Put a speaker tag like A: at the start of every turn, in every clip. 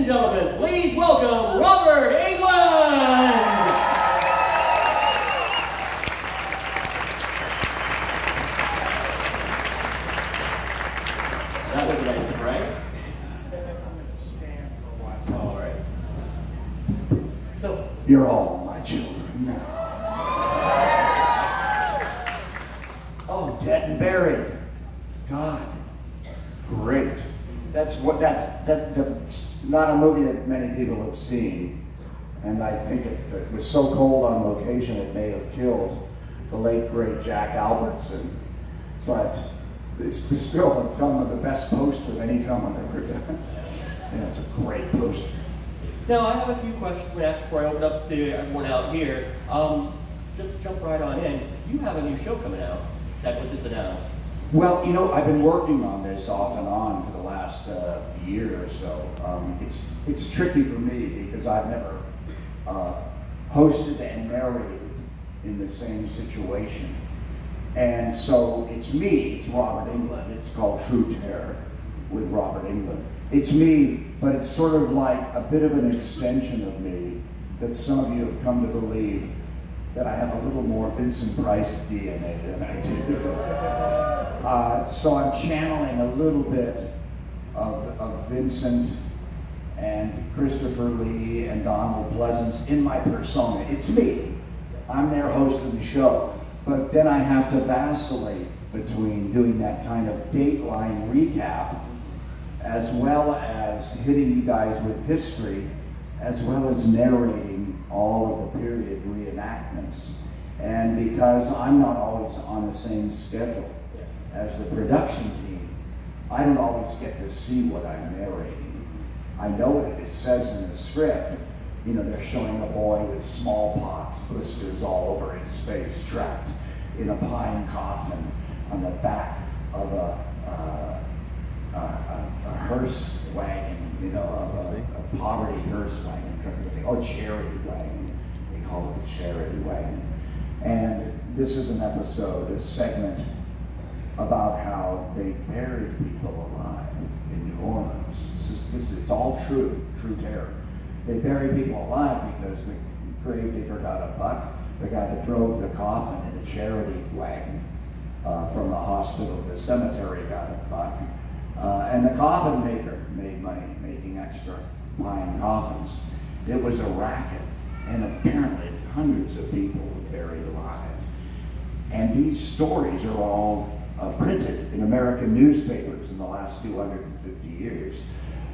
A: and gentlemen, please welcome Robert Englund! That was a nice surprise.
B: Stand for a while.
A: All right. So,
B: You're all my children now. Oh, dead and buried. God, great. That's not a movie that many people have seen, and I think it was so cold on location it may have killed the late great Jack Albertson, but it's still a film with the best poster of any film I've ever done. And it's a great poster.
A: now I have a few questions to ask before I open up to everyone out here. Just jump right on in. You have a new show coming out that was just announced.
B: Well, you know, I've been working on this off and on for the last year or so. It's tricky for me because I've never hosted and narrated in the same situation. And so it's me, it's Robert Englund. It's called True Terror with Robert Englund. It's me, but it's sort of like a bit of an extension of me that some of you have come to believe that I have a little more Vincent Price DNA than I do. So I'm channeling a little bit of Vincent and Christopher Lee and Donald Pleasance in my persona. It's me. I'm there hosting the show. But then I have to vacillate between doing that kind of Dateline recap as well as hitting you guys with history, as well as narrating all of the period reenactments. And because I'm not always on the same schedule as the production team, I don't always get to see what I'm narrating. I know what it says in the script. You know, they're showing a boy with smallpox blisters all over his face, trapped in a pine coffin on the back of a hearse wagon, you know, a poverty hearse wagon, or charity wagon. They call it the charity wagon. And this is an episode, a segment about how they buried people alive in New Orleans. It's all true terror. They bury people alive because the gravedigger got a buck. The guy that drove the coffin in the charity wagon from the hospital to the cemetery got a buck. And the coffin maker made money making extra pine coffins. It was a racket, and apparently hundreds of people were buried alive. And these stories are all printed in American newspapers in the last 250 years.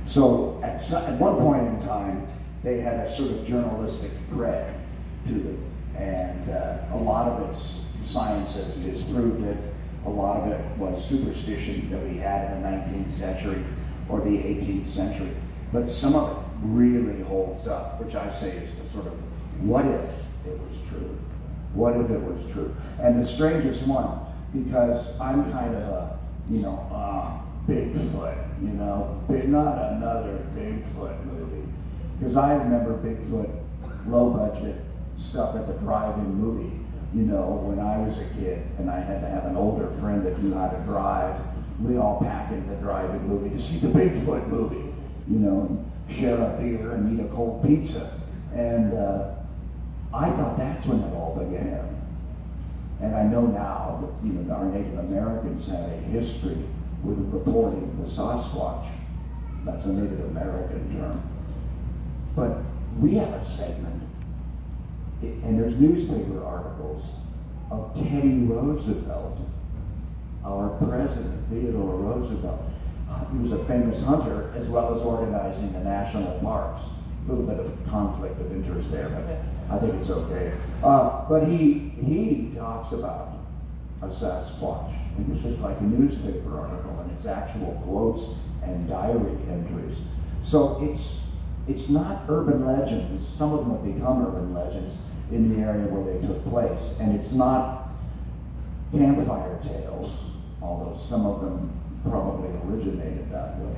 B: So at one point in time, they had a sort of journalistic cred to them. And a lot of it's science has disproved it. A lot of it was superstition that we had in the 19th century or the 18th century. But some of it really holds up, which I say is the sort of, what if it was true? What if it was true? And the strangest one, because I'm kind of a, you know, Bigfoot, you know, not another Bigfoot movie. Because I remember Bigfoot, low budget stuff at the drive-in movie, you know, when I was a kid and I had to have an older friend that knew how to drive. We all pack into the drive-in movie to see the Bigfoot movie, you know, and share a beer and eat a cold pizza. And I thought that's when it all began. And I know now that, you know, our Native Americans have a history with reporting the Sasquatch. That's a Native American term. But we have a segment, and there's newspaper articles of Teddy Roosevelt, our president, Theodore Roosevelt. He was a famous hunter as well as organizing the national parks. A little bit of conflict of interest there, but I think it's okay. But he talks about a Sasquatch. And this is like a newspaper article, and it's actual quotes and diary entries. So it's not urban legends. Some of them have become urban legends in the area where they took place. And it's not campfire tales, although some of them probably originated that way.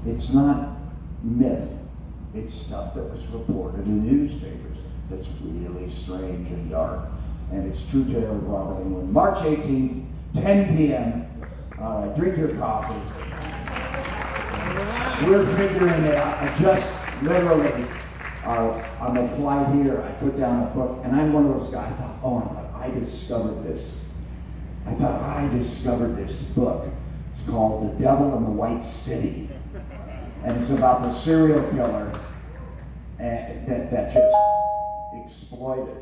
B: It's not myth. It's stuff that was reported in newspapers that's really strange and dark. And it's True Terror with Robert Englund. March 18th, 10 p.m. All right, drink your coffee. we're figuring it out. I just literally, on the flight here, I put down a book, and I'm one of those guys, I discovered this. I thought I discovered this book. It's called The Devil in the White City. And it's about the serial killer that just exploited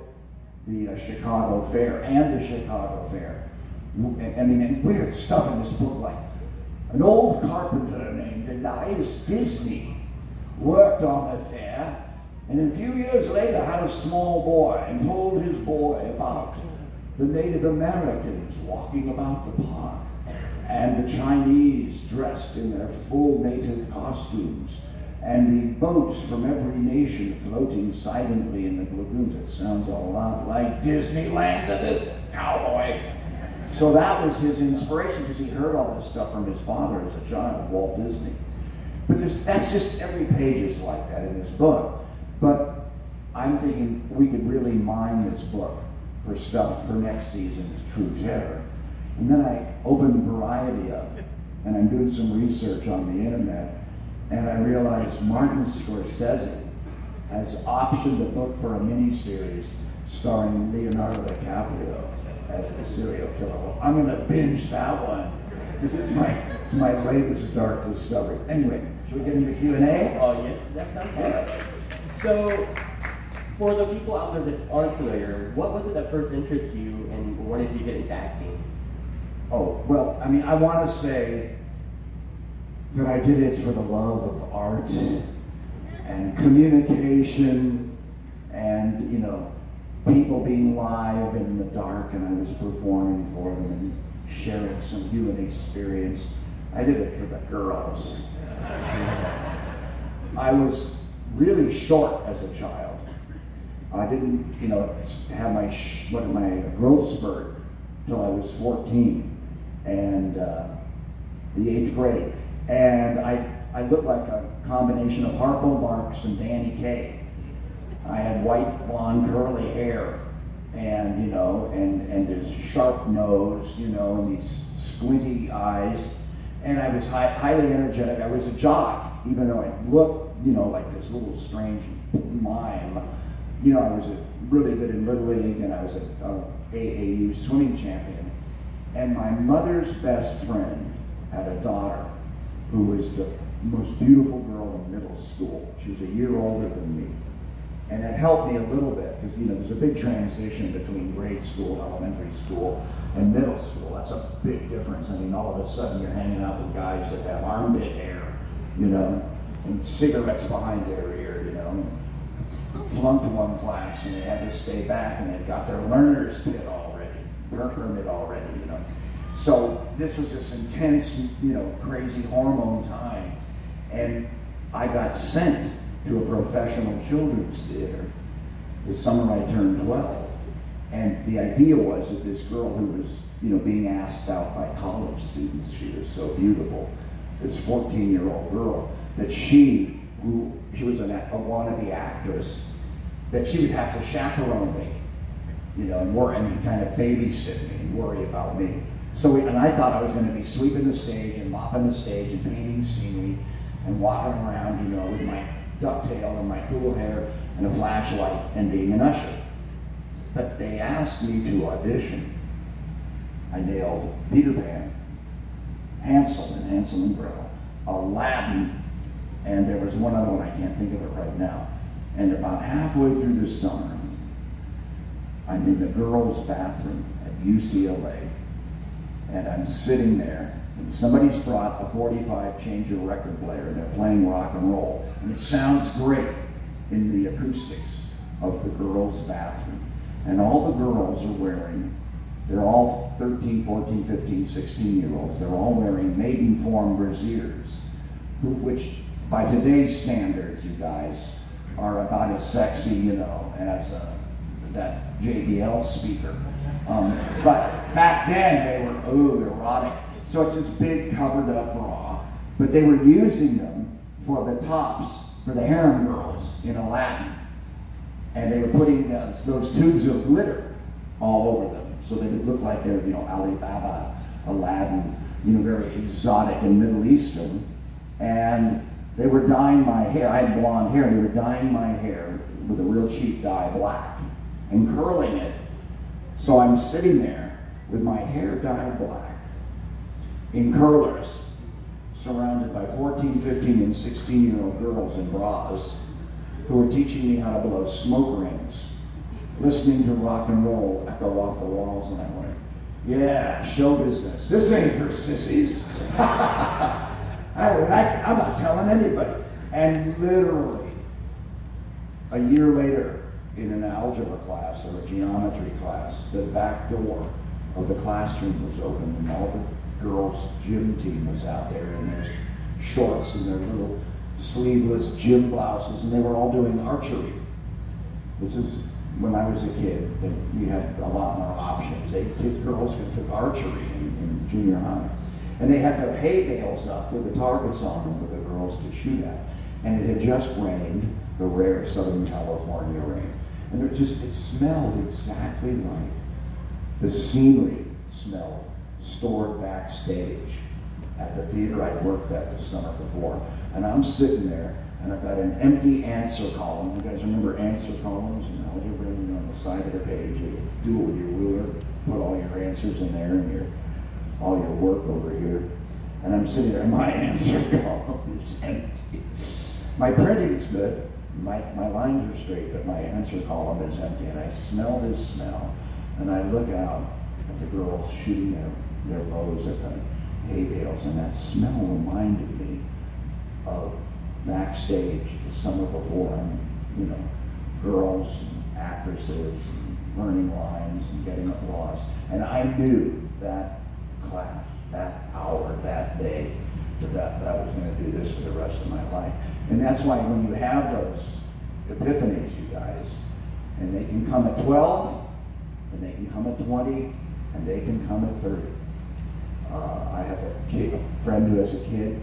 B: the Chicago Fair and the Chicago Fair. I mean, and weird stuff in this book, like an old carpenter named Elias Disney worked on the fair, and a few years later had a small boy and told his boy about the Native Americans walking about the park and the Chinese dressed in their full native costumes and the boats from every nation floating silently in the lagoons. It sounds a lot like Disneyland to this cowboy. So that was his inspiration, because he heard all this stuff from his father as a child, Walt Disney. But that's just, every page is like that in this book. But I'm thinking we could really mine this book for stuff for next season's True Terror. And then I opened Variety up, and I'm doing some research on the internet, and I realized Martin Scorsese has optioned the book for a miniseries starring Leonardo DiCaprio as the serial killer. Well, I'm going to binge that one, because it's my latest dark discovery. Anyway, should we get into Q&A?
A: Oh, yes, that sounds good. So, for the people out there that aren't familiar, what was it that first interested you, and when did you get into acting?
B: Oh, well, I mean, I want to say that I did it for the love of art and communication and, you know, people being live in the dark, and I was performing for them and sharing some human experience. I did it for the girls. I was really short as a child. I didn't, you know, have my growth spurt till I was 14 and the 8th grade. And I looked like a combination of Harpo Marx and Danny Kaye. I had white, blonde, curly hair, and you know, and this sharp nose, you know, and these squinty eyes. And I was highly energetic. I was a jock, even though I looked, you know, like this little strange mime. You know, I was really good in Little League, and I was an AAU swimming champion. And my mother's best friend had a daughter who was the most beautiful girl in middle school. She was a year older than me. And it helped me a little bit, because, you know, there's a big transition between grade school, elementary school, and middle school. That's a big difference. I mean, all of a sudden you're hanging out with guys that have armpit hair, you know, and cigarettes behind their ear, you know. Flunked one class, and they had to stay back, and they'd got their learner's permit already, you know. So this was this intense, you know, crazy hormone time. And I got sent to a professional children's theater the summer I turned 12. And the idea was that this girl who was, you know, being asked out by college students, she was so beautiful, this 14-year-old girl, that she was a wannabe actress, that she would have to chaperone me, you know, and kind of babysit me and worry about me. So, and I thought I was going to be sweeping the stage and mopping the stage and painting scenery and walking around, you know, with my ducktail and my cool hair and a flashlight and being an usher. But they asked me to audition. I nailed Peter Pan, Hansel and Gretel, Aladdin, and there was one other one, I can't think of it right now. And about halfway through the summer, I'm in the girls' bathroom at UCLA, and I'm sitting there, and somebody's brought a 45 changer record player, and they're playing rock and roll. And it sounds great in the acoustics of the girls' bathroom. And all the girls are wearing, they're all 13, 14, 15, 16-year-olds. They're all wearing Maidenform brassieres, which by today's standards, you guys, are about as sexy, you know, as that JBL speaker. But back then, they were, erotic. So it's this big covered up bra, but they were using them for the tops, for the harem girls in Aladdin. And they were putting those tubes of glitter all over them, so they would look like they're, you know, Alibaba, Aladdin, you know, very exotic and Middle Eastern. And they were dyeing my hair. I had blonde hair, and they were dyeing my hair with a real cheap dye, black, and curling it. So I'm sitting there with my hair dyed black, in curlers, surrounded by 14, 15, and 16-year-old girls in bras who were teaching me how to blow smoke rings, listening to rock and roll echo off the walls, and I went, yeah, show business. This ain't for sissies. I'm not telling anybody. And literally, a year later, in an algebra class or a geometry class, the back door of the classroom was open, and all the girls' gym team was out there in their shorts and their little sleeveless gym blouses, and they were all doing archery. This is when I was a kid, we had a lot more options. Girls took archery in junior high. And they had their hay bales up with the targets on them for the girls to shoot at. And it had just rained, the rare Southern California rain. And it smelled exactly like the scenery smelled stored backstage at the theater I'd worked at the summer before. And I'm sitting there, and I've got an empty answer column. You guys remember answer columns and algebra? On the side of the page, you do it with your ruler, put all your answers in there and all your work over here. And I'm sitting there, and my answer column is empty. My printing's good, my lines are straight, but my answer column is empty. And I smell this smell, and I look out at the girls shooting their bows at the hay bales, and that smell reminded me of backstage the summer before, and girls and actresses and learning lines and getting applause. And I knew that class, that hour, that day, that I was going to do this for the rest of my life. And that's why when you have those epiphanies, you guys, and they can come at 12, and they can come at 20, and they can come at 30. I have a friend who has a kid.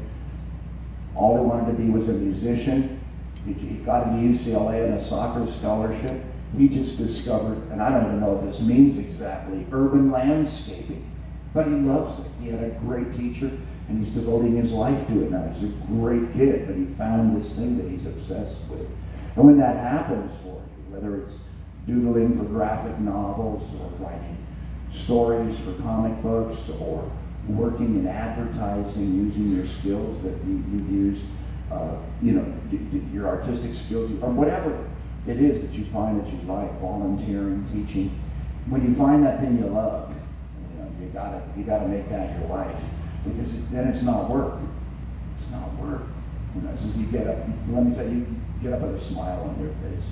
B: All he wanted to be was a musician. He got into UCLA on a soccer scholarship. He just discovered, and I don't even know what this means exactly, urban landscaping. But he loves it. He had a great teacher, and he's devoting his life to it now. He's a great kid, but he found this thing that he's obsessed with. And when that happens for you, whether it's doodling for graphic novels or writing stories for comic books or working in advertising, using your skills that you've used, your artistic skills, or whatever it is that you find that you like, volunteering, teaching. When you find that thing you love, you gotta make that your life, because then it's not work. It's not work. As you get up, let me tell you, get up with a smile on your face.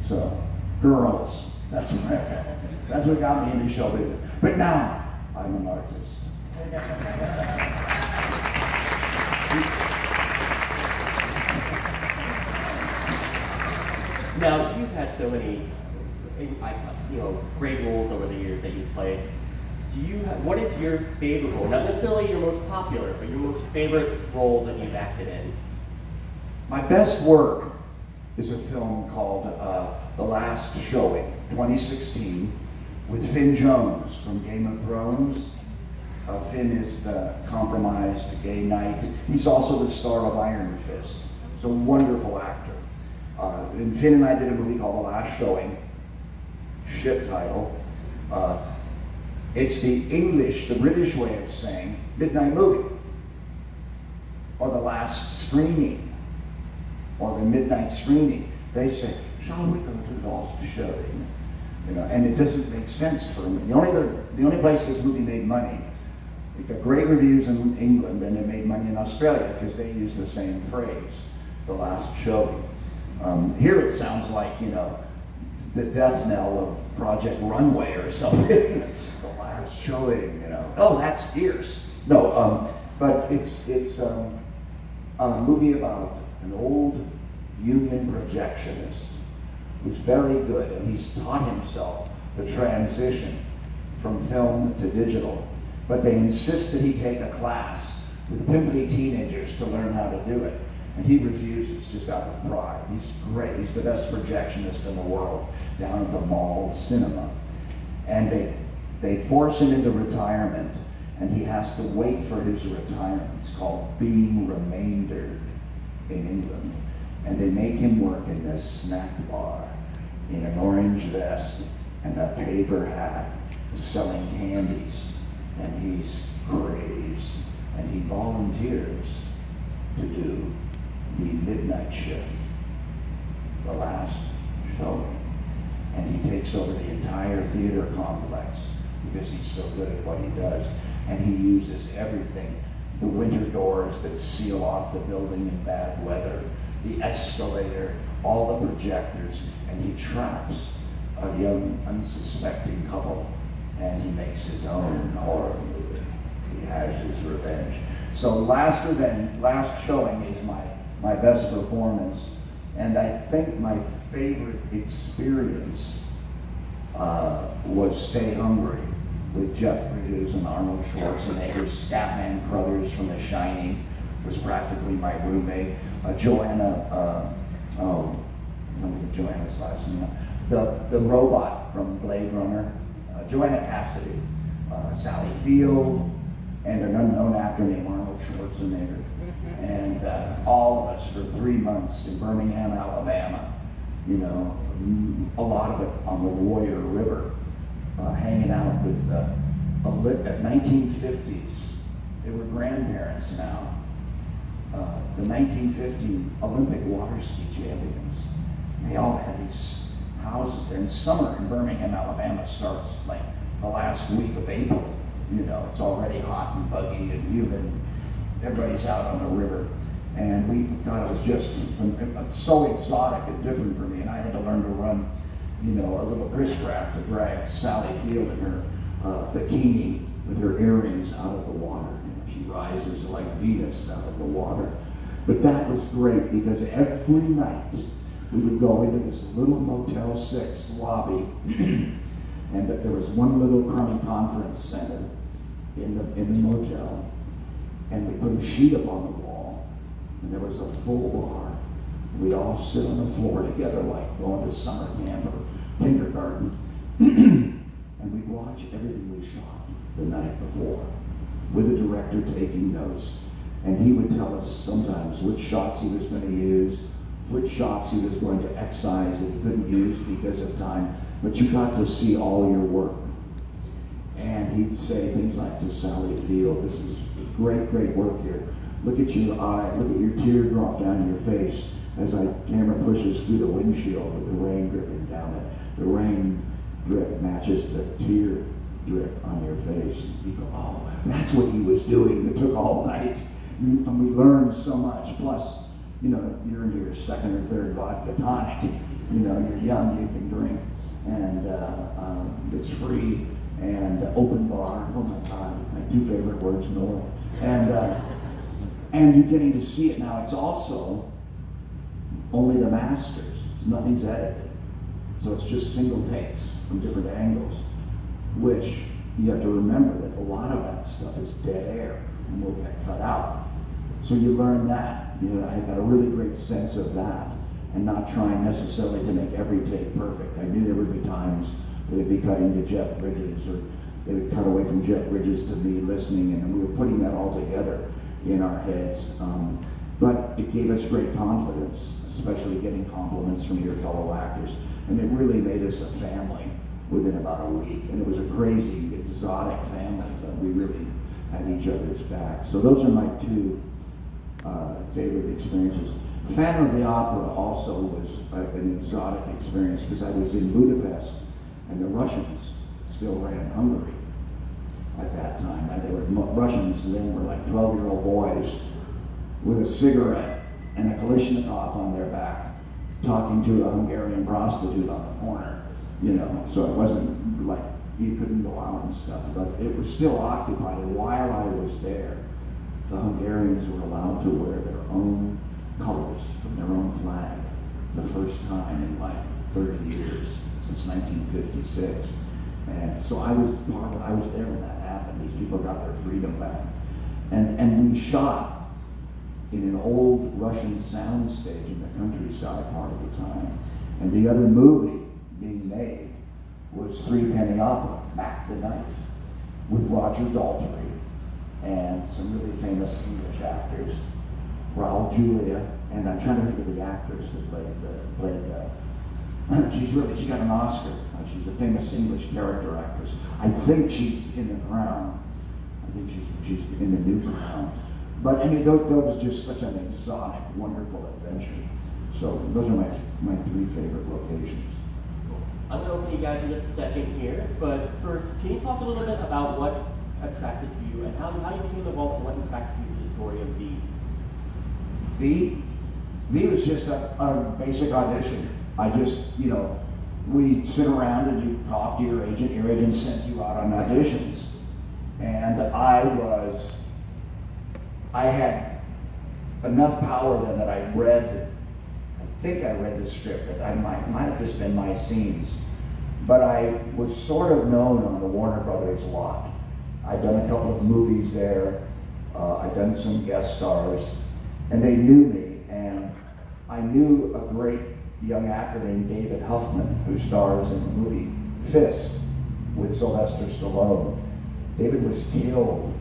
B: So, girls, that's what got me into show business. But now, I'm an artist.
A: Now, you've had so many, great roles over the years that you've played. What is your favorite role? Not necessarily your most popular, but your most favorite role that you've acted in?
B: My best work is a film called The Last Showing, 2016, with Finn Jones from Game of Thrones. Finn is the compromised gay knight. He's also the star of Iron Fist. He's a wonderful actor. And Finn and I did a movie called The Last Showing, shit title. It's the British way of saying midnight movie, or the last screening, or the midnight screening. They say, shall we go to the last showing? And it doesn't make sense for me. The only place this movie made money, it got great reviews in England, and it made money in Australia because they use the same phrase, the last showing. Here it sounds like, the death knell of Project Runway or something. The last showing, Oh, that's fierce. No, but it's a movie about an old union projectionist who's very good, and he's taught himself the transition from film to digital. But they insist that he take a class with pimply teenagers to learn how to do it. And he refuses, just out of pride. He's great. He's the best projectionist in the world, down at the mall cinema. And they force him into retirement, and he has to wait for his retirement. It's called being remaindered in England. And they make him work in this snack bar in an orange vest and a paper hat selling candies. And he's crazed. And he volunteers to do the midnight shift, the last showing. And he takes over the entire theater complex because he's so good at what he does. And he uses everything, the winter doors that seal off the building in bad weather, the escalator, all the projectors, and he traps a young, unsuspecting couple, and he makes his own horror movie. He has his revenge. So last showing is my best performance, and I think my favorite experience was Stay Hungry with Jeff Bridges and Arnold Schwarzenegger. Scatman Crothers from The Shining was practically my roommate. Joanna, Joanna's last name. The robot from Blade Runner, Joanna Cassidy, Sally Field, and an unknown actor named Arnold Schwarzenegger. And all of us for 3 months in Birmingham, Alabama, you know, a lot of it on the Warrior River, hanging out with at 1950s. They were grandparents now. The 1950 Olympic water ski champions. They all had these houses there. And summer in Birmingham, Alabama starts like the last week of April. You know, it's already hot and buggy and humid. Everybody's out on the river. And we thought it was just so exotic and different for me. And I had to learn to run, you know, a little Chris Craft to drag Sally Field in her bikini with her earrings out of the water. You know, she rises like Venus out of the water. But that was great because every night we would go into this little Motel 6 lobby, and there was one little crummy conference center in the motel, and we put a sheet up on the wall, and there was a full bar. We'd all sit on the floor together like going to summer camp or kindergarten, and we'd watch everything we shot the night before, with the director taking notes. And he would tell us sometimes which shots he was going to use, which shots he was going to excise that he couldn't use because of time, but you got to see all your work. And he'd say things like to Sally Field, "This is great, great work here. Look at your eye, look at your tear drop down your face as our camera pushes through the windshield with the rain dripping down it. The rain drip matches the tear drip on your face." And you go, "Oh, that's what he was doing." It took all night. And we learned so much. Plus, you know, you're in your second or third vodka tonic. You know, you're young, you can drink, and it's free and open bar. Oh my God, my two favorite words in the world. And you're getting to see it now. It's also only the masters. Nothing's edited, so it's just single takes from different angles, which you have to remember that a lot of that stuff is dead air and will get cut out. So you learn that. You know, I got a really great sense of that, and not trying necessarily to make every take perfect. I knew there would be times that it'd be cutting to Jeff Bridges, or they would cut away from Jeff Bridges to me listening, and we were putting that all together in our heads. But it gave us great confidence, especially getting compliments from your fellow actors, and it really made us a family within about a week. And it was a crazy, exotic family, but we really had each other's back. So those are my two favorite experiences. Phantom of the Opera also was an exotic experience because I was in Budapest and the Russians still ran Hungary at that time. And there were Russians then were like 12-year-old boys with a cigarette and a Kalashnikov on their back talking to a Hungarian prostitute on the corner, you know. So it wasn't like you couldn't go out and stuff, but it was still occupied. And while I was there, the Hungarians were allowed to wear their own colors from their own flag the first time in like 30 years, since 1956. And so I was there when that happened. These people got their freedom back. And we shot in an old Russian soundstage in the countryside part of the time. And the other movie being made was Three Penny Opera, Mac the Knife, with Roger Daltrey and some really famous English actors, Raul Julia, and I'm trying to think of the actress that played she got an Oscar. She's a famous English character actress. I think she's in The Crown. I think she's in the new Crown. But I mean, that was just such an exotic, wonderful adventure. So those are my three favorite locations.
A: I'm going to open you guys in a second here, but first, can you talk a little bit about what attracted you and how you became involved and what attracted you to the story of V?
B: V was just a basic audition. I just, we'd sit around and you'd talk to your agent sent you out on auditions. And I had enough power then that I think I read the script, but I might have just been my scenes. But I was sort of known on the Warner Brothers lot. I'd done a couple of movies there, I'd done some guest stars, and they knew me, and I knew a great young actor named David Huffman, who stars in the movie Fist with Sylvester Stallone. David was killed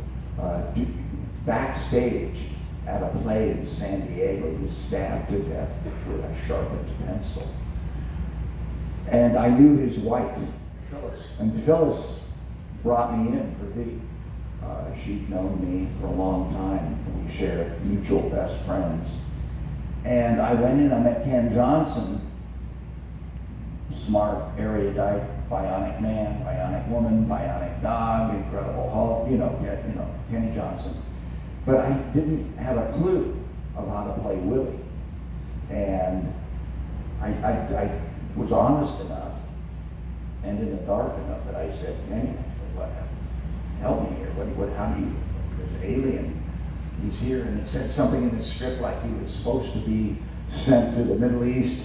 B: backstage at a play in San Diego. He was stabbed to death with a sharpened pencil. And I knew his wife, Phyllis, and Phyllis brought me in for V. She'd known me for a long time. We shared mutual best friends. And I went in, I met Ken Johnson, smart, erudite, bionic man, bionic woman, bionic dog, Incredible Hulk, Kenny Johnson. But I didn't have a clue of how to play Willie. And I was honest enough and in the dark enough that I said, Kenny, help me here. How do you, this alien, he's here, and it said something in the script like he was supposed to be sent to the Middle East.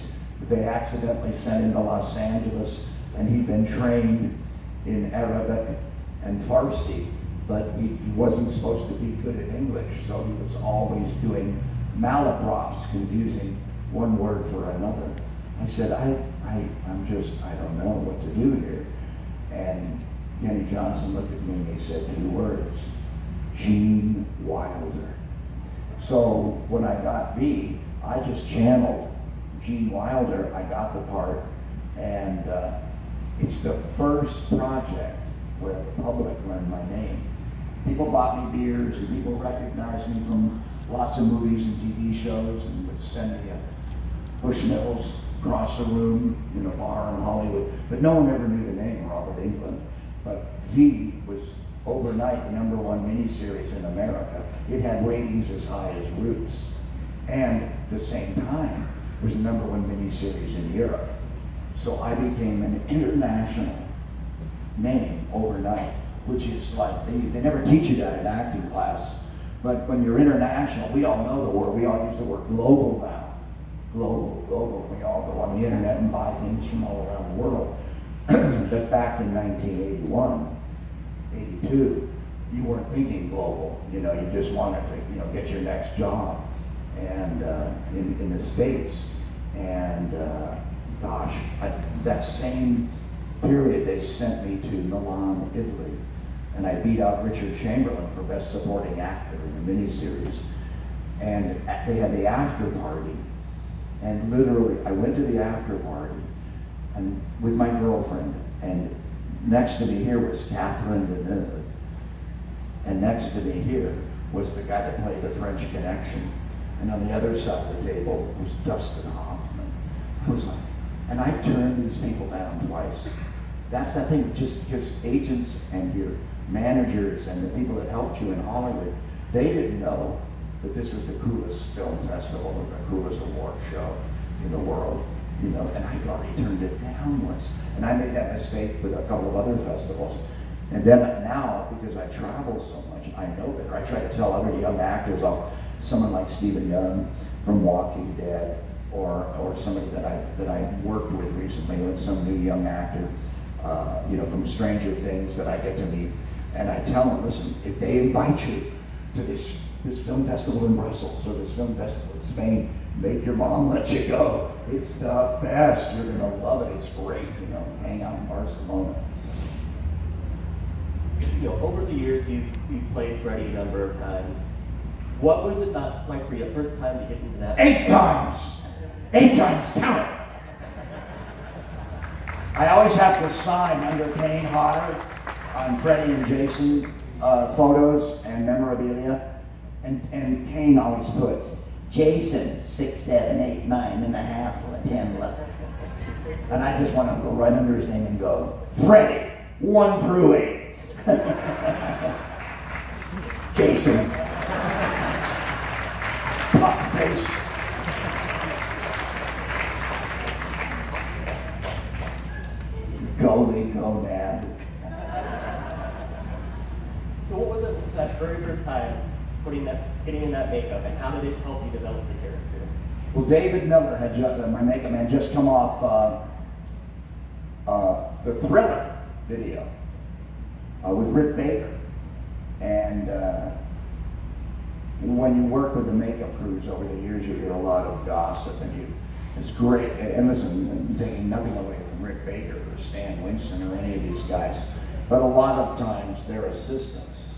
B: They accidentally sent him to Los Angeles, and he'd been trained in Arabic and Farsi, but he wasn't supposed to be good at English, so he was always doing malaprops, confusing one word for another. I said, I don't know what to do here. And Kenny Johnson looked at me and he said 2 words, Gene Wilder. So when I got V, I just channeled Gene Wilder. I got the part, and it's the first project where the public learned my name. People bought me beers, and people recognized me from lots of movies and TV shows, and would send me a Bushmills across the room in a bar in Hollywood. But no one ever knew the name Robert Englund. But V was overnight the #1 miniseries in America. It had ratings as high as Roots. And at the same time, it was the #1 miniseries in Europe. So I became an international name overnight, which is like, they never teach you that in acting class. But when you're international, we all know the word, we all use the word global now. Global. We all go on the internet and buy things from all around the world. But back in 1981, 82, you weren't thinking global. You just wanted to, get your next job, and in the States. And that same period, they sent me to Milan, Italy, and I beat out Richard Chamberlain for Best Supporting Actor in the miniseries. And they had the after party, and literally, I went to the after party and with my girlfriend, and next to me here was Catherine Deneuve, and next to me here was the guy that played the French Connection, and on the other side of the table was Dustin Hoffman. I was like, and I turned these people down twice. That's the thing, just because agents and your managers and the people that helped you in Hollywood, they didn't know that this was the coolest film festival or the coolest award show in the world, and I'd already turned it down once. And I made that mistake with a couple of other festivals. And then now, because I travel so much, I know better. I try to tell other young actors, someone like Stephen Young from Walking Dead, or somebody that I worked with recently, with some new young actor, from Stranger Things that I get to meet, and I tell them, listen, if they invite you to this film festival in Brussels or this film festival in Spain, make your mom let you go. It's the best. You're gonna love it. It's great. Hang out in Barcelona.
A: over the years you've played Freddy a number of times. What was it not like for you the first time to get into that?
B: 8 times! 8 times, count it! I always have to sign under Kane Hodder on Freddy and Jason photos and memorabilia. And Kane always puts, Jason, 6, 7, 8, 9.5, 10, 11. And I just want to go right under his name and go, Freddy, 1 through 8. Jason, puck face. Go, Dad.
A: So what was it that very first time getting in that makeup, and how did it help you develop the character?
B: Well, David Miller my makeup man, just come off the Thriller video with Rick Baker. And when you work with the makeup crews over the years, you hear a lot of gossip, and it's great. And listen, I'm taking nothing away from Rick Baker or Stan Winston or any of these guys, but a lot of times their assistants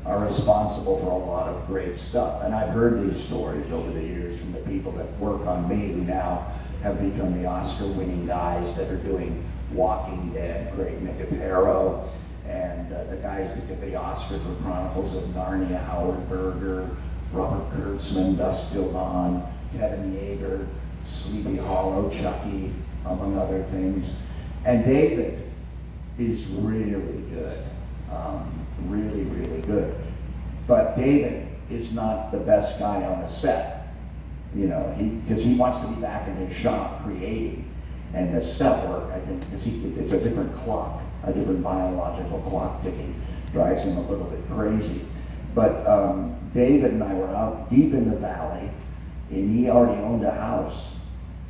B: are responsible for a lot of great stuff. And I've heard these stories over the years from the people that work on me, who now have become the Oscar-winning guys that are doing Walking Dead, Craig Nicotero, and the guys that get the Oscar for Chronicles of Narnia, Howard Berger, Robert Kurtzman, Dusk Till Dawn, Kevin Yeager, Sleepy Hollow, Chucky, among other things. And David is really good, really, really good. But David is not the best guy on the set, because he wants to be back in his shop creating. And the set work, I think, because it's a different clock, a different biological clock ticking, drives him a little bit crazy. But David and I were out deep in the valley, and he already owned a house.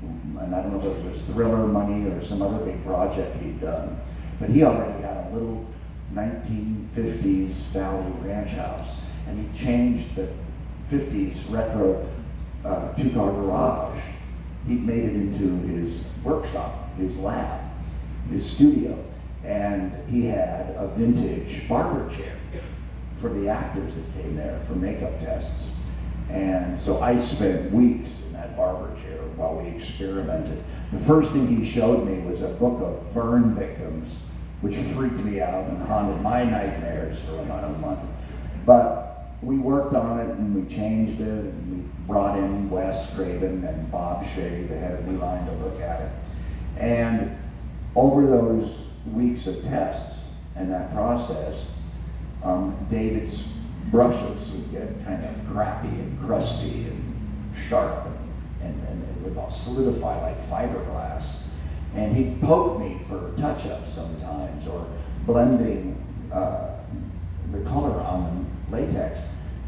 B: And I don't know if it was Thriller money or some other big project he'd done, but he already had a little 1950s Valley ranch house, and he changed the 50s retro 2-car garage. He made it into his workshop, his lab, his studio, and he had a vintage barber chair for the actors that came there for makeup tests. And so I spent weeks in that barber chair while we experimented. The first thing he showed me was a book of burn victims, which freaked me out and haunted my nightmares for about a month. But we worked on it, and we changed it, and we brought in Wes Craven and Bob Shea, the head of New Line, to look at it. And over those weeks of tests and that process, David's brushes would get kind of crappy and crusty and sharp, and it would all solidify like fiberglass. And he'd poke me for touch-ups sometimes, or blending the color on the latex.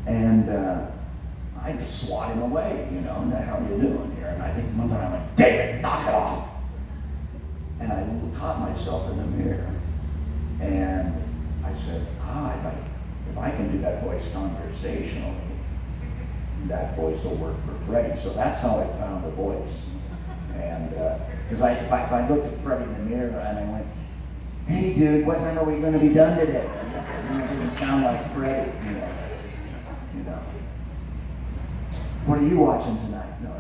B: And I'd swat him away, what the hell are you doing here? And I think one time I went, David, knock it off. And I caught myself in the mirror. And I said, if I can do that voice conversationally, that voice will work for Freddy. So that's how I found the voice. And because if I looked at Freddy in the mirror and I went, hey dude, what time are we going to be done today? It didn't sound like Freddy, What are you watching tonight? No.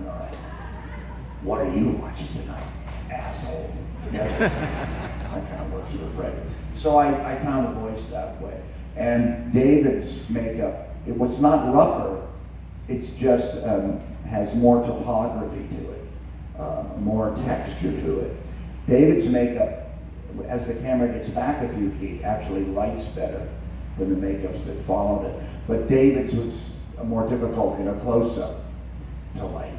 B: What are you watching tonight, asshole? That kind of works for Freddy. So I found a voice that way. And David's makeup, it was not rougher, it's just has more topography to it, more texture to it. David's makeup, as the camera gets back a few feet, actually lights better than the makeups that followed it. But David's was more difficult in a close-up to light.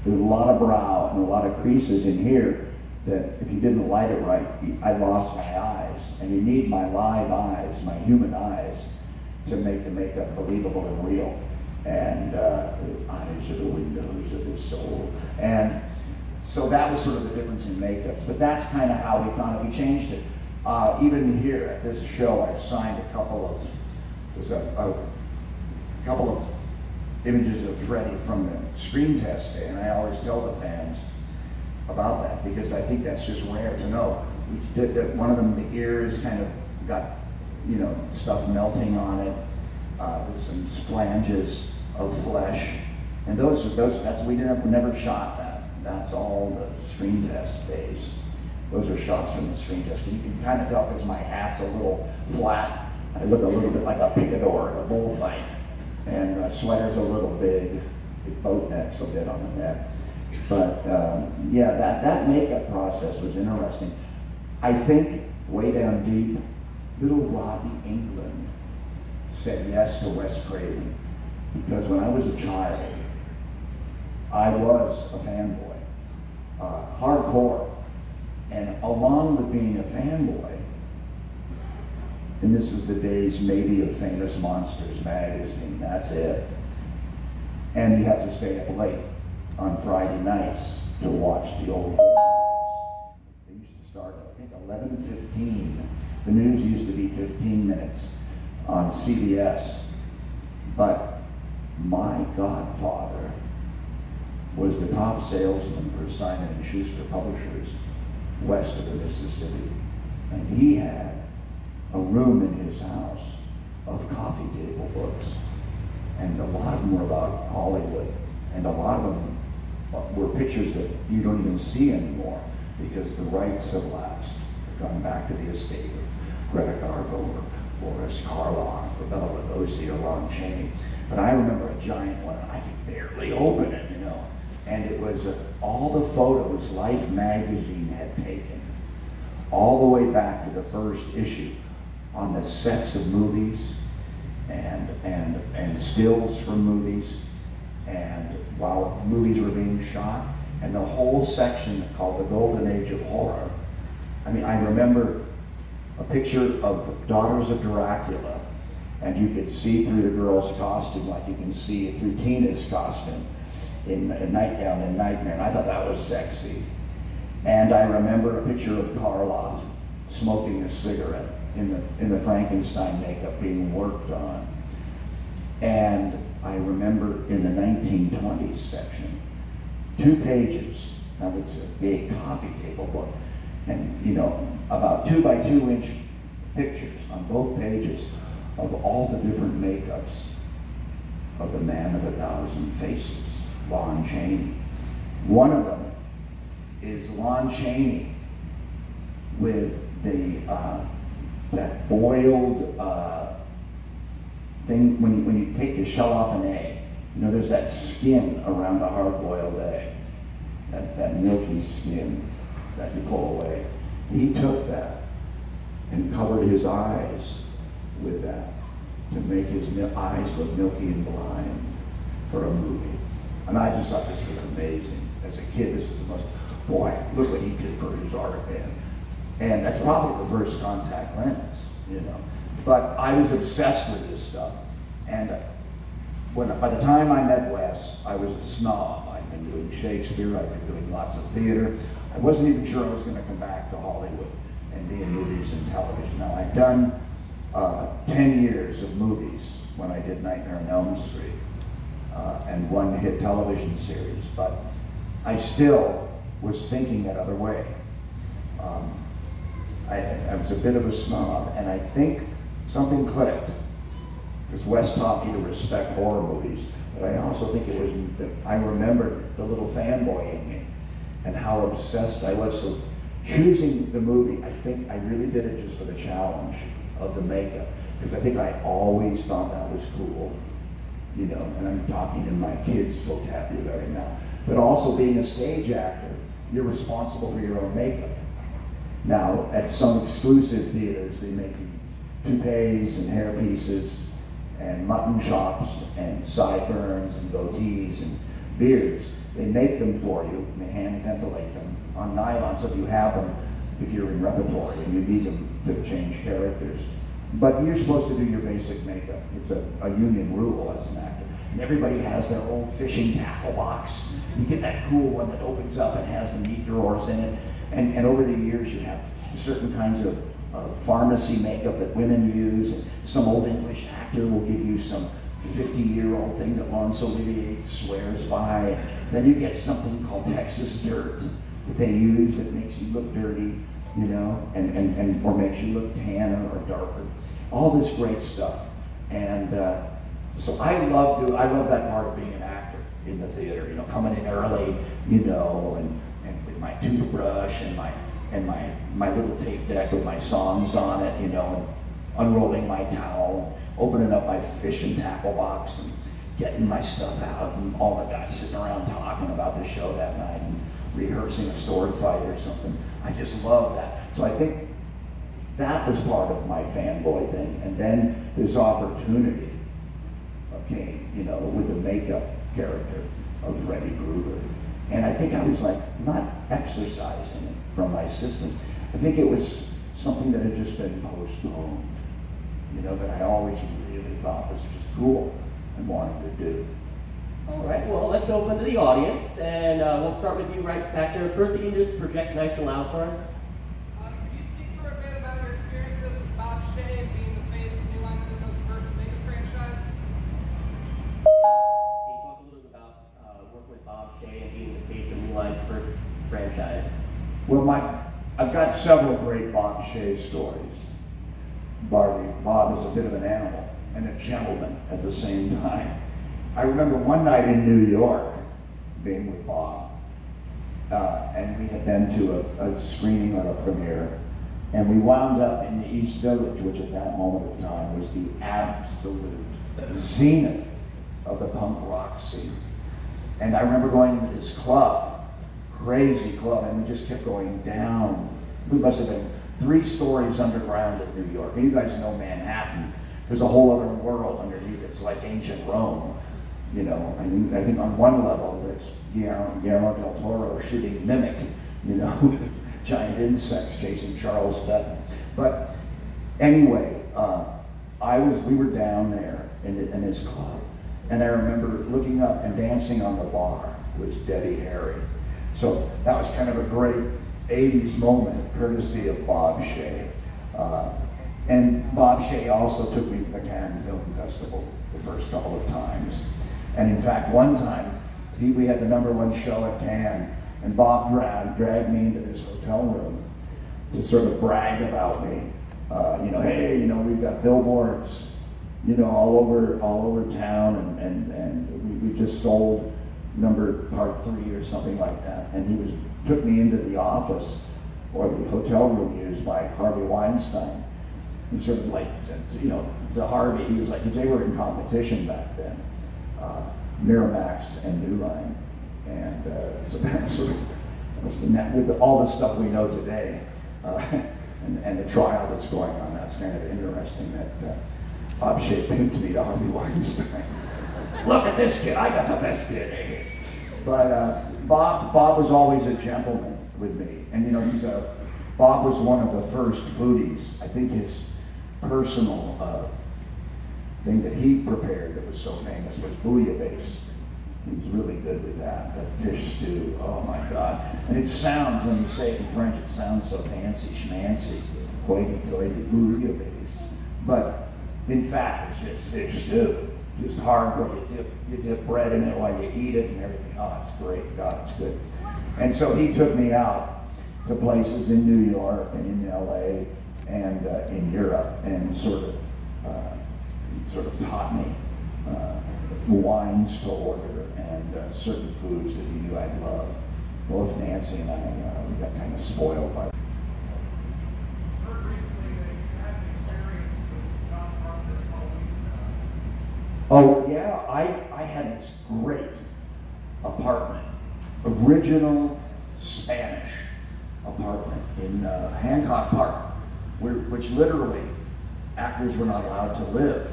B: There's a lot of brow and a lot of creases in here that if you didn't light it right, I lost my eyes. And you need my live eyes, my human eyes, to make the makeup believable and real. And eyes are the windows of the soul. And so that was sort of the difference in makeups. But that's kind of how we found it. We changed it. Even here at this show, I signed a couple of images of Freddy from the screen test day, and I always tell the fans about that because I think that's just rare to know. That one of them, the ear is kind of got, you know, stuff melting on it. There's some flanges of flesh, and we never shot that. That's all the screen test days. Those are shots from the screen test. You can kind of tell because my hat's a little flat. I look a little bit like a picador at a bullfight, and my sweater's a little big. The boat neck's a bit on the neck. But yeah, that makeup process was interesting. I think way down deep, little Robbie Englund said yes to Wes Craven, because when I was a child, I was a fanboy, hardcore. And along with being a fanboy, and this is the days maybe of Famous Monsters magazine, that's it. And you have to stay up late on Friday nights to watch the old movies. They used to start at, I think, 11:15. The news used to be 15 minutes on CBS. But my godfather was the top salesman for Simon & Schuster Publishers west of the Mississippi. And he had a room in his house of coffee table books. And a lot of them were about Hollywood. And a lot of them were pictures that you don't even see anymore because the rights have lapsed. They've gone back to the estate of Greta Garbo or Boris Karloff or Bela Lugosi or Lon Chaney. But I remember a giant one, I could barely open it, you know. And it was all the photos Life magazine had taken, all the way back to the first issue, on the sets of movies and stills from movies, and while movies were being shot, and the whole section called the Golden Age of Horror. I mean, I remember a picture of Daughters of Dracula, and you could see through the girl's costume like you can see through Tina's costume in Nightgown and Nightmare, and I thought that was sexy. And I remember a picture of Karloff smoking a cigarette in the Frankenstein makeup being worked on. And I remember in the 1920s section, 2 pages, now it's a big coffee table book, and you know, about 2 by 2 inch pictures on both pages of all the different makeups of the Man of 1,000 Faces, Lon Chaney. One of them is Lon Chaney with the that boiled thing when you take the shell off an egg. You know, there's that skin around a hard-boiled egg, that milky skin that you pull away. He took that and covered his eyes with that to make his eyes look milky and blind for a movie. And I just thought this was amazing. As a kid, this was the most, boy, look what he did for his art, man. And that's probably the first contact lens, you know. But I was obsessed with this stuff. And by the time I met Wes, I was a snob. I'd been doing Shakespeare, I'd been doing lots of theater. I wasn't even sure I was going to come back to Hollywood and be in movies and television. Now, I'd done 10 years of movies when I did Nightmare on Elm Street and 1 hit television series, but I still was thinking that other way. I was a bit of a snob, and I think something clicked, because Wes taught me to respect horror movies, but I also think it was that I remembered the little fanboy in me and how obsessed I was. So choosing the movie, I think I really did it just for the challenge of the makeup, because I think I always thought that was cool, you know, and I'm talking in my kids' vocabulary now. But also being a stage actor, you're responsible for your own makeup. Now, at some exclusive theaters, they make toupees and hair pieces and mutton chops and sideburns and goatees and beards. They make them for you, and they hand ventilate them on nylon, so you have them if you're in repertory and you need them to change characters. But you're supposed to do your basic makeup. It's a union rule as an actor. And everybody has their old fishing tackle box. You get that cool one that opens up and has the meat drawers in it. And over the years, you have certain kinds of pharmacy makeup that women use. And some old English actor will give you some 50-year-old thing that Laurence Olivier swears by. Then you get something called Texas Dirt that they use that makes you look dirty. you know, and or makes you look tanner or darker. All this great stuff. And so I love that part of being an actor in the theater, you know, coming in early, you know, and with my toothbrush and my little tape deck with my songs on it, you know, and unrolling my towel, opening up my fish and tackle box and getting my stuff out, and all the guys sitting around talking about the show that night and rehearsing a sword fight or something. I just love that. So I think that was part of my fanboy thing. And then this opportunity came, you know, with the makeup character of Freddy Krueger. And I think I was like, not exercising it from my system. I think it was something that had just been postponed, you know, that I always really thought was just cool and wanted to do.
A: All right, well, let's open to the audience, and we'll start with you right back there. First, you can just project nice and loud for us.
C: Could you speak for a bit about your experiences with Bob Shea being the face of New Line Cinema's first mega franchise?
A: Can you talk a little bit about working with Bob Shea and being the face of New Line's first franchise?
B: Well, I've got several great Bob Shea stories. Bob is a bit of an animal and a gentleman at the same time. I remember one night in New York being with Bob, and we had been to a screening or a premiere, and we wound up in the East Village, which at that moment of time was the absolute zenith of the punk rock scene. And I remember going to this club, crazy club, and we just kept going down. We must have been 3 stories underground in New York. And you guys know Manhattan. There's a whole other world underneath. It's like ancient Rome. You know, I think on one level there's Guillermo del Toro shooting Mimic, you know, giant insects chasing Charles Dutton. But anyway, we were down there in this club, and I remember looking up and dancing on the bar with Debbie Harry. So that was kind of a great 80s moment, courtesy of Bob Shea. And Bob Shea also took me to the Cannes Film Festival the first couple of times. And in fact, one time, we had the #1 show at Cannes, and Bob dragged me into this hotel room to sort of brag about me. You know, hey, you know, we've got billboards, you know, all over town, and we just sold part 3 or something like that. And he took me into the office, or the hotel room used by Harvey Weinstein. He sort of like, you know, to Harvey, he was like, because they were in competition back then, Miramax and New Line. And so that was sort of, with all the stuff we know today, and the trial that's going on, that's kind of interesting that Bob Shea pimped me to Harvey Weinstein. Look at this kid, I got the best kid. But Bob was always a gentleman with me. And you know, Bob was one of the first foodies. I think his personal thing that he prepared that was so famous was bouillabaisse. He was really good with that fish stew. Oh my God. And it sounds, when you say it in French, it sounds so fancy schmancy. Hoity-toity bouillabaisse. But in fact, it's just fish stew. Just hardcore. You dip bread in it while you eat it and everything. Oh, it's great. God, it's good. And so he took me out to places in New York and in LA and in Europe, and sort of taught me wines to order and certain foods that he knew I'd love. Both Nancy and I, we got kind of spoiled by. Oh yeah, I had this great apartment, original Spanish apartment in Hancock Park, which literally actors were not allowed to live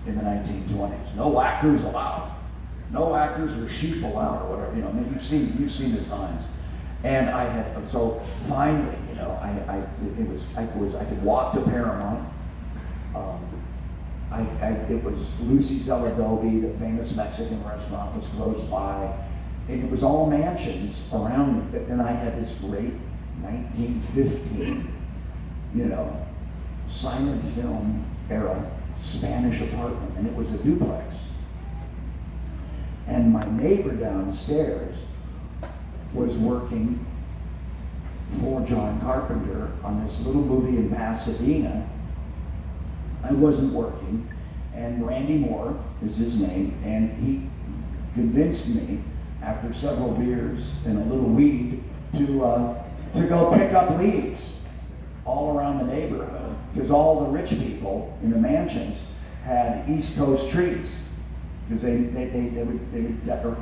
B: in the 1920s. No actors allowed. No actors or sheep allowed, or whatever. You know, you've seen the signs. And so finally, you know, I could walk to Paramount. It was Lucy's El Adobe, the famous Mexican restaurant, was close by. And it was all mansions around me. But then I had this great 1915, you know, silent film era Spanish apartment, and it was a duplex. And my neighbor downstairs was working for John Carpenter on this little movie in Pasadena. I wasn't working, and Randy Moore is his name, and he convinced me, after several beers and a little weed, to go pick up leaves all around the neighborhood, because all the rich people in the mansions had East Coast trees, because they would decorate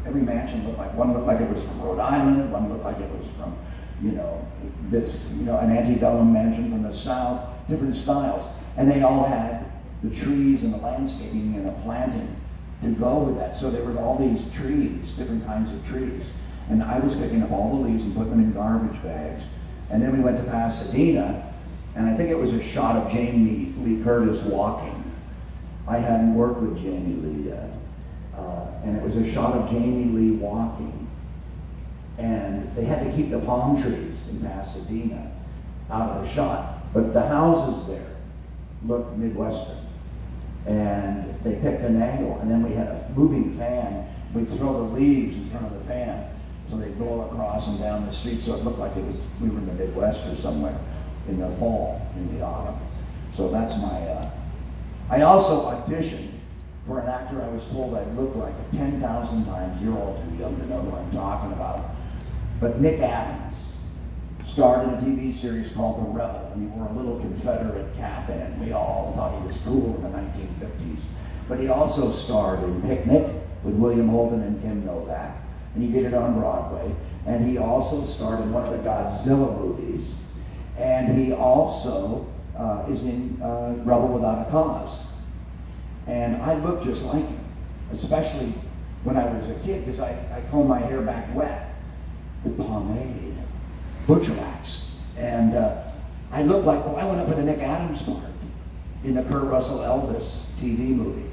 B: every mansion looked like, one looked like it was from Rhode Island, one looked like it was from, an antebellum mansion from the South, different styles, and they all had the trees and the landscaping and the planting to go with that. So there were all these trees, different kinds of trees, and I was picking up all the leaves and putting them in garbage bags. And then we went to Pasadena, and I think it was a shot of Jamie Lee Curtis walking. I hadn't worked with Jamie Lee yet, and it was a shot of Jamie Lee walking. And they had to keep the palm trees in Pasadena out of the shot, but the houses there looked Midwestern. And they picked an angle, and then we had a moving fan. We'd throw the leaves in front of the fan, so they'd blow across and down the street, so it looked like we were in the Midwest or somewhere in the fall, in the autumn. So that's my, I also auditioned for an actor I was told I'd look like 10,000 times. You're all too young to know who I'm talking about. But Nick Adams starred in a TV series called The Rebel, and he wore a little Confederate cap in it. We all thought he was cool in the 1950s. But he also starred in Picnic with William Holden and Kim Novak, and he did it on Broadway. And he also starred in one of the Godzilla movies, and he also is in Rebel Without a Cause. And I look just like him, especially when I was a kid, because I combed my hair back wet with pomade, butcher wax, and I looked like, well, I went up for the Nick Adams part in the Kurt Russell Elvis TV movie.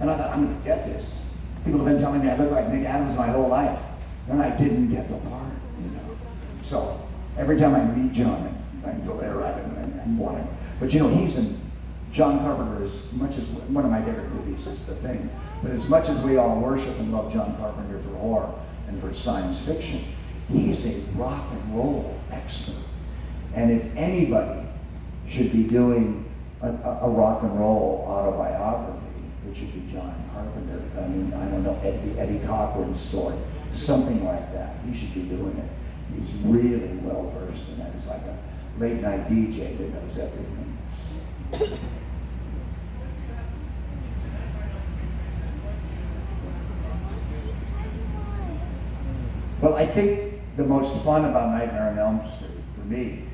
B: And I thought, I'm gonna get this. People have been telling me I look like Nick Adams my whole life. Then I didn't get the part, So every time I meet John, I go there and want him. But he's in, John Carpenter, as much as, one of my favorite movies is The Thing, but as much as we all worship and love John Carpenter for horror and for science fiction, he is a rock and roll expert. And if anybody should be doing a rock and roll autobiography, it should be John Carpenter. I mean, I don't know, Eddie Cochran's story, something like that. He should be doing it. He's really well versed in that. He's like a late night DJ that knows everything. Well, I think the most fun about Nightmare on Elm Street for me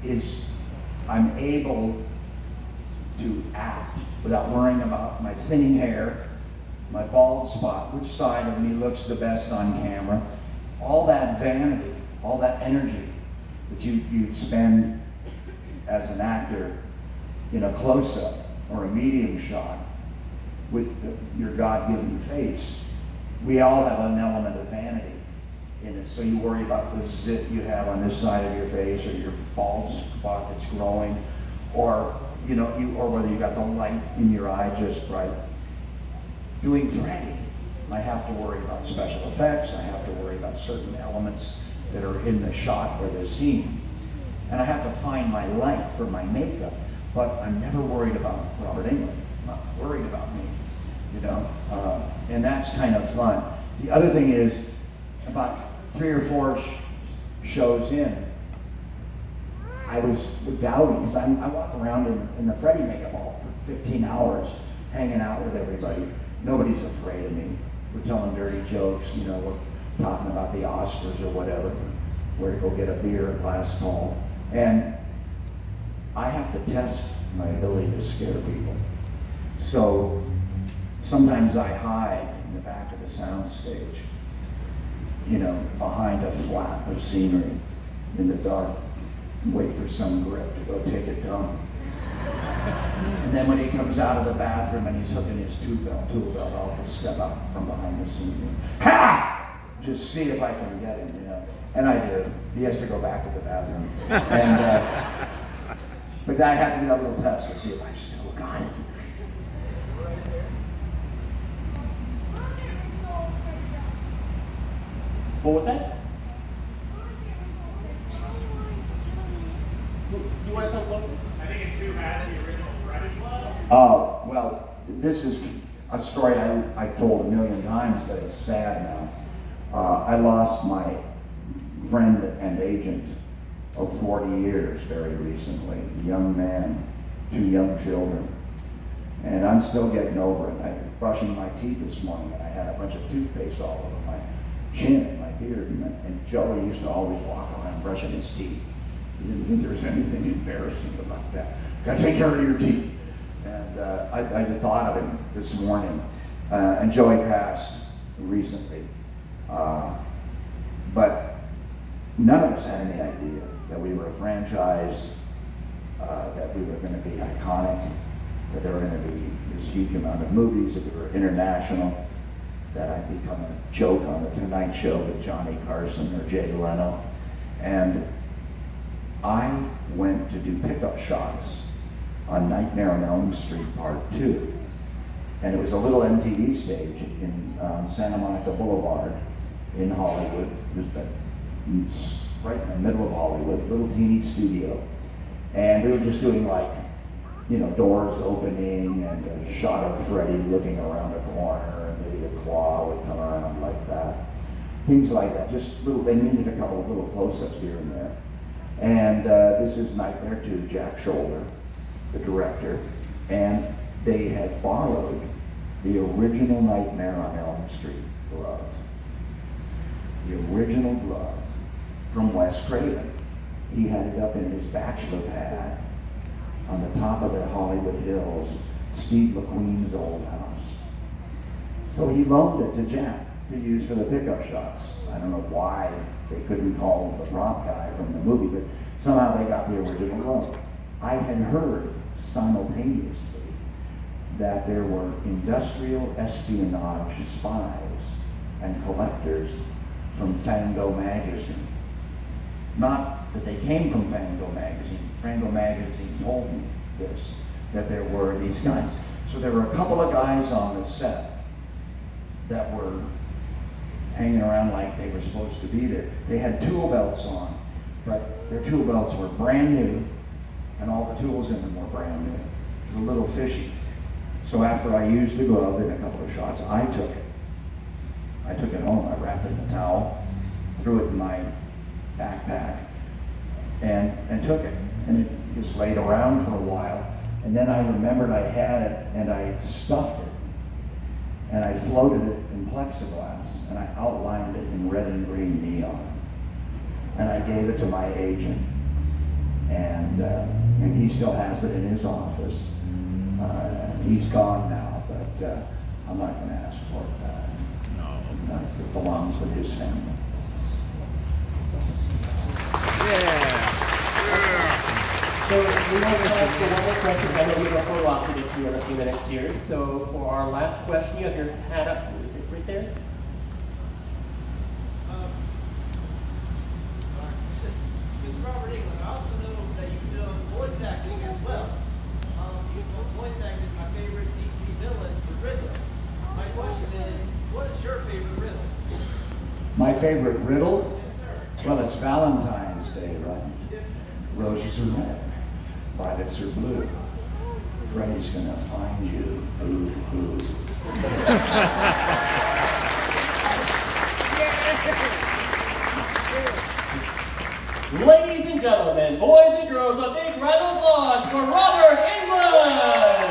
B: is I'm able to act without worrying about my thinning hair, my bald spot, which side of me looks the best on camera. All that vanity, all that energy that you spend as an actor in a close-up or a medium shot with your God-given face. We all have an element of vanity in it. So you worry about the zit you have on this side of your face, or your bald spot that's growing, or or whether you got the light in your eye just right. Doing Freddy, I have to worry about special effects. I have to worry about certain elements that are in the shot or the scene, and I have to find my light for my makeup. But I'm never worried about Robert Englund. I'm not worried about me, and that's kind of fun. The other thing is, about 3 or 4 shows in, I was doubting, because I walk around in the Freddy makeup hall for 15 hours, hanging out with everybody. Nobody's afraid of me. We're telling dirty jokes, we're talking about the Oscars or whatever. We're to go get a beer at last call. And I have to test my ability to scare people. So sometimes I hide in the back of the sound stage, behind a flat of scenery in the dark, and wait for some grip to go take a dump. And then when he comes out of the bathroom and he's hooking his tool belt, I'll just step out from behind the scene. Ha! Just see if I can get him, And I do. He has to go back to the bathroom. And, but I have to do that little test to see if I've still got it.
A: What was that? You want to come closer?
D: I think it's who has the original Freddy blood.
B: Oh, well, this is a story I told a million times, but it's sad now. I lost my friend and agent of 40 years very recently, a young man, 2 young children. And I'm still getting over it. I was brushing my teeth this morning and I had a bunch of toothpaste all over my chin and my beard. And Joey used to always walk around brushing his teeth. He didn't think there was anything embarrassing about that. Gotta take care of your teeth. And I just thought of him this morning. And Joey passed recently. But none of us had any idea that we were a franchise, that we were going to be iconic, that there were going to be this huge amount of movies, that we were international, that I'd become a joke on the Tonight Show with Johnny Carson or Jay Leno. And I went to do pickup shots on Nightmare on Elm Street Part 2. And it was a little MTV stage in Santa Monica Boulevard in Hollywood. It was right in the middle of Hollywood, little teeny studio. And we were just doing like, you know, doors opening and a shot of Freddy looking around a corner and maybe a claw would come around like that. Things like that, just little, they needed a couple of little close-ups here and there. And this is Nightmare 2, Jack Shoulder, the director, and they had borrowed the original Nightmare on Elm Street glove. The original glove from Wes Craven. He had it up in his bachelor pad on the top of the Hollywood Hills, Steve McQueen's old house. So he loaned it to Jack to use for the pickup shots. I don't know why they couldn't call the prop guy from the movie, but somehow they got the original glove. I had heard simultaneously that there were industrial espionage spies and collectors from Fango magazine. Not that they came from Fango magazine. Fango magazine told me this, that there were these guys. So there were a couple of guys on the set that were hanging around like they were supposed to be there. They had tool belts on, but their tool belts were brand new, and all the tools in them were brand new. It was a little fishy. So after I used the glove in a couple of shots, I took it. I took it home, I wrapped it in a towel, threw it in my backpack, and took it. And it just laid around for a while. And then I remembered I had it, and I stuffed it. And I floated it in plexiglass, and I outlined it in red and green neon. And I gave it to my agent. And he still has it in his office. He's gone now, but I'm not going to ask for it back. No. It belongs with his family.
A: So we have time for one more question. I know we have a lot to get to in a few minutes here. So for our last question, you have your hat up right there.
E: Mr. Robert Englund, I also know that you've done voice acting as well. You've voice acted my favorite DC villain, the Riddler. My question is, what is your favorite riddle?
B: My favorite riddle?
E: Yes, sir.
B: Well, it's Valentine's Day, right? Roses are red, violets are blue. Freddy's gonna find you, ooh, ooh.
A: Ladies and gentlemen, boys and girls, a big round of applause for Robert Englund!